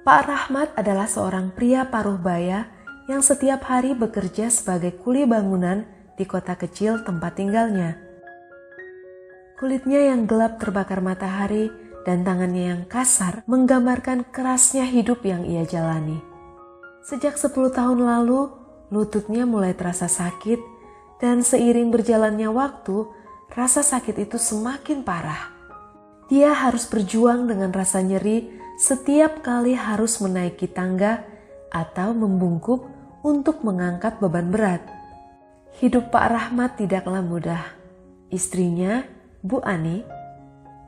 Pak Rahmat adalah seorang pria paruh baya yang setiap hari bekerja sebagai kuli bangunan di kota kecil tempat tinggalnya. Kulitnya yang gelap terbakar matahari dan tangannya yang kasar menggambarkan kerasnya hidup yang ia jalani. Sejak 10 tahun lalu, lututnya mulai terasa sakit dan seiring berjalannya waktu, rasa sakit itu semakin parah. Dia harus berjuang dengan rasa nyeri setiap kali harus menaiki tangga atau membungkuk untuk mengangkat beban berat. Hidup Pak Rahmat tidaklah mudah. Istrinya, Bu Ani,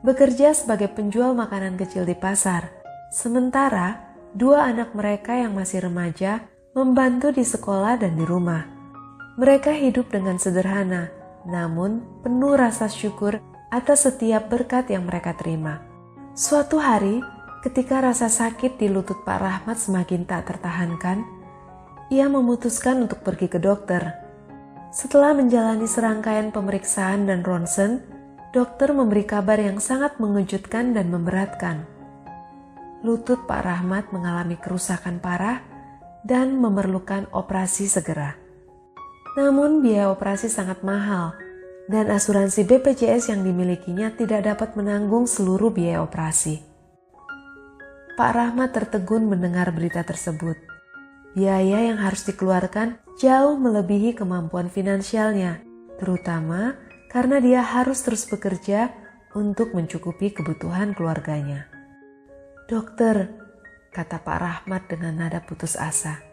bekerja sebagai penjual makanan kecil di pasar. Sementara, 2 anak mereka yang masih remaja membantu di sekolah dan di rumah. Mereka hidup dengan sederhana, namun penuh rasa syukur atas setiap berkat yang mereka terima. Suatu hari, ketika rasa sakit di lutut Pak Rahmat semakin tak tertahankan, ia memutuskan untuk pergi ke dokter. Setelah menjalani serangkaian pemeriksaan dan ronsen, dokter memberi kabar yang sangat mengejutkan dan memberatkan. Lutut Pak Rahmat mengalami kerusakan parah dan memerlukan operasi segera. Namun biaya operasi sangat mahal dan asuransi BPJS yang dimilikinya tidak dapat menanggung seluruh biaya operasi. Pak Rahmat tertegun mendengar berita tersebut. Biaya yang harus dikeluarkan jauh melebihi kemampuan finansialnya, terutama karena dia harus terus bekerja untuk mencukupi kebutuhan keluarganya. "Dokter," kata Pak Rahmat dengan nada putus asa,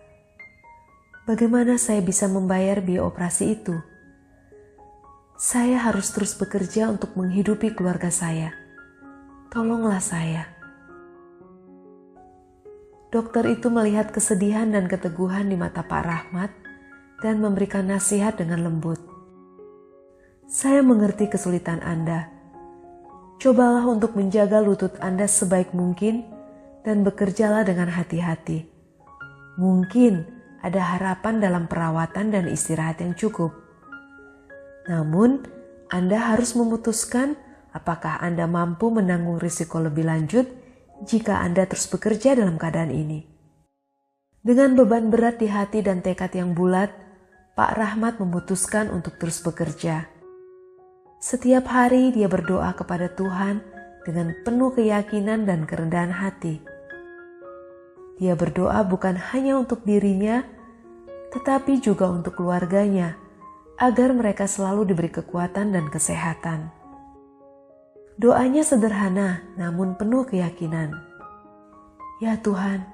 "bagaimana saya bisa membayar biaya operasi itu? Saya harus terus bekerja untuk menghidupi keluarga saya. Tolonglah saya." Dokter itu melihat kesedihan dan keteguhan di mata Pak Rahmat dan memberikan nasihat dengan lembut. "Saya mengerti kesulitan Anda. Cobalah untuk menjaga lutut Anda sebaik mungkin dan bekerjalah dengan hati-hati. Mungkin ada harapan dalam perawatan dan istirahat yang cukup. Namun, Anda harus memutuskan apakah Anda mampu menanggung risiko lebih lanjut jika Anda terus bekerja dalam keadaan ini." Dengan beban berat di hati dan tekad yang bulat, Pak Rahmat memutuskan untuk terus bekerja. Setiap hari dia berdoa kepada Tuhan dengan penuh keyakinan dan kerendahan hati. Dia berdoa bukan hanya untuk dirinya, tetapi juga untuk keluarganya, agar mereka selalu diberi kekuatan dan kesehatan. Doanya sederhana, namun penuh keyakinan. "Ya Tuhan,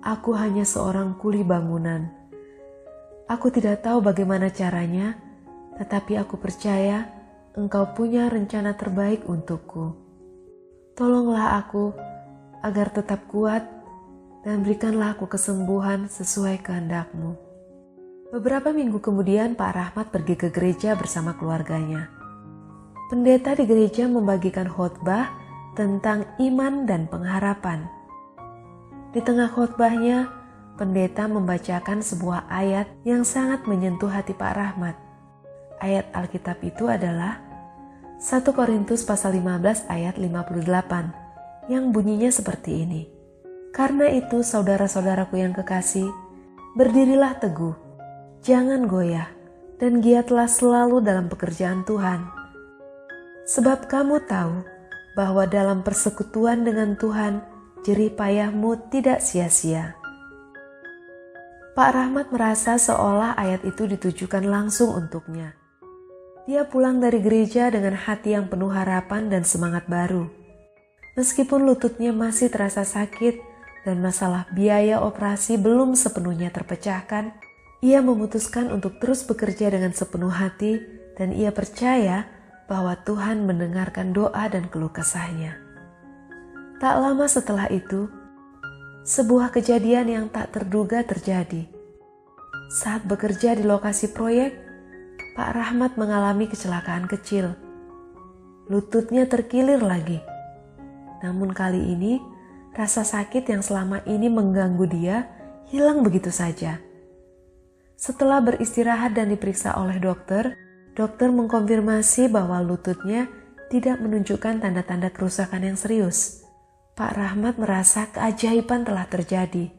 aku hanya seorang kuli bangunan. Aku tidak tahu bagaimana caranya, tetapi aku percaya Engkau punya rencana terbaik untukku. Tolonglah aku agar tetap kuat dan berikanlah aku kesembuhan sesuai kehendak-Mu." Beberapa minggu kemudian Pak Rahmat pergi ke gereja bersama keluarganya. Pendeta di gereja membagikan khotbah tentang iman dan pengharapan. Di tengah khotbahnya, pendeta membacakan sebuah ayat yang sangat menyentuh hati Pak Rahmat. Ayat Alkitab itu adalah 1 Korintus pasal 15 ayat 58 yang bunyinya seperti ini. "Karena itu saudara-saudaraku yang kekasih, berdirilah teguh, jangan goyah, dan giatlah selalu dalam pekerjaan Tuhan. Sebab kamu tahu bahwa dalam persekutuan dengan Tuhan, jerih payahmu tidak sia-sia." Pak Rahmat merasa seolah ayat itu ditujukan langsung untuknya. Dia pulang dari gereja dengan hati yang penuh harapan dan semangat baru. Meskipun lututnya masih terasa sakit dan masalah biaya operasi belum sepenuhnya terpecahkan, ia memutuskan untuk terus bekerja dengan sepenuh hati dan ia percaya bahwa Tuhan mendengarkan doa dan keluh kesahnya. Tak lama setelah itu, sebuah kejadian yang tak terduga terjadi. Saat bekerja di lokasi proyek, Pak Rahmat mengalami kecelakaan kecil. Lututnya terkilir lagi. Namun kali ini, rasa sakit yang selama ini mengganggu dia hilang begitu saja. Setelah beristirahat dan diperiksa oleh dokter, dokter mengkonfirmasi bahwa lututnya tidak menunjukkan tanda-tanda kerusakan yang serius. Pak Rahmat merasa keajaiban telah terjadi.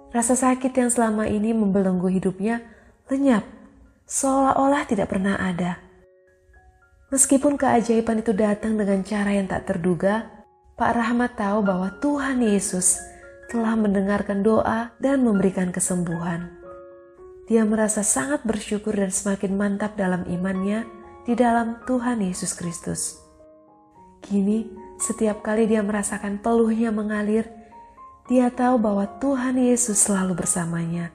Rasa sakit yang selama ini membelenggu hidupnya lenyap, seolah-olah tidak pernah ada. Meskipun keajaiban itu datang dengan cara yang tak terduga, Pak Rahmat tahu bahwa Tuhan Yesus telah mendengarkan doa dan memberikan kesembuhan. Dia merasa sangat bersyukur dan semakin mantap dalam imannya di dalam Tuhan Yesus Kristus. Kini, setiap kali dia merasakan peluhnya mengalir, dia tahu bahwa Tuhan Yesus selalu bersamanya.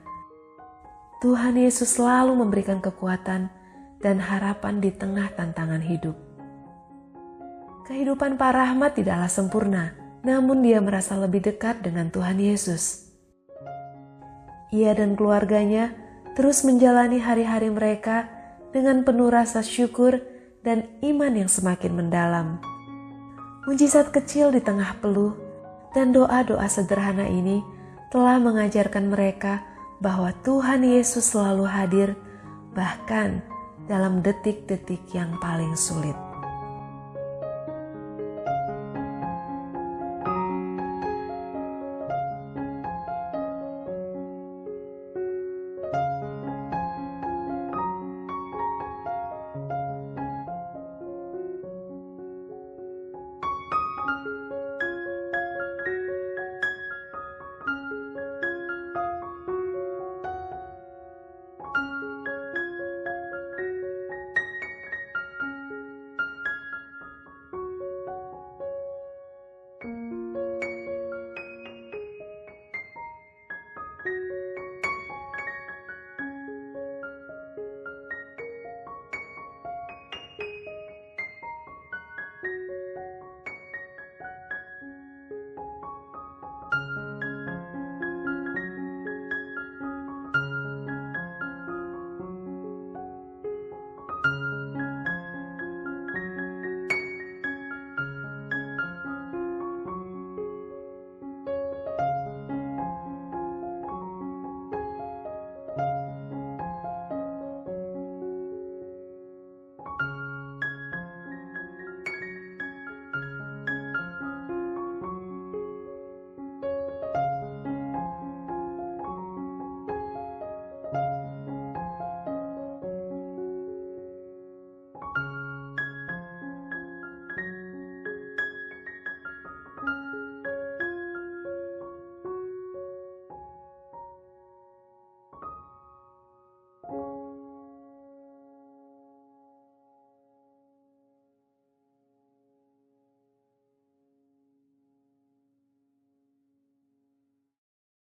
Tuhan Yesus selalu memberikan kekuatan dan harapan di tengah tantangan hidup. Kehidupan Pak Rahmat tidaklah sempurna, namun dia merasa lebih dekat dengan Tuhan Yesus. Ia dan keluarganya terus menjalani hari-hari mereka dengan penuh rasa syukur dan iman yang semakin mendalam. Mujizat kecil di tengah peluh dan doa-doa sederhana ini telah mengajarkan mereka bahwa Tuhan Yesus selalu hadir, bahkan dalam detik-detik yang paling sulit.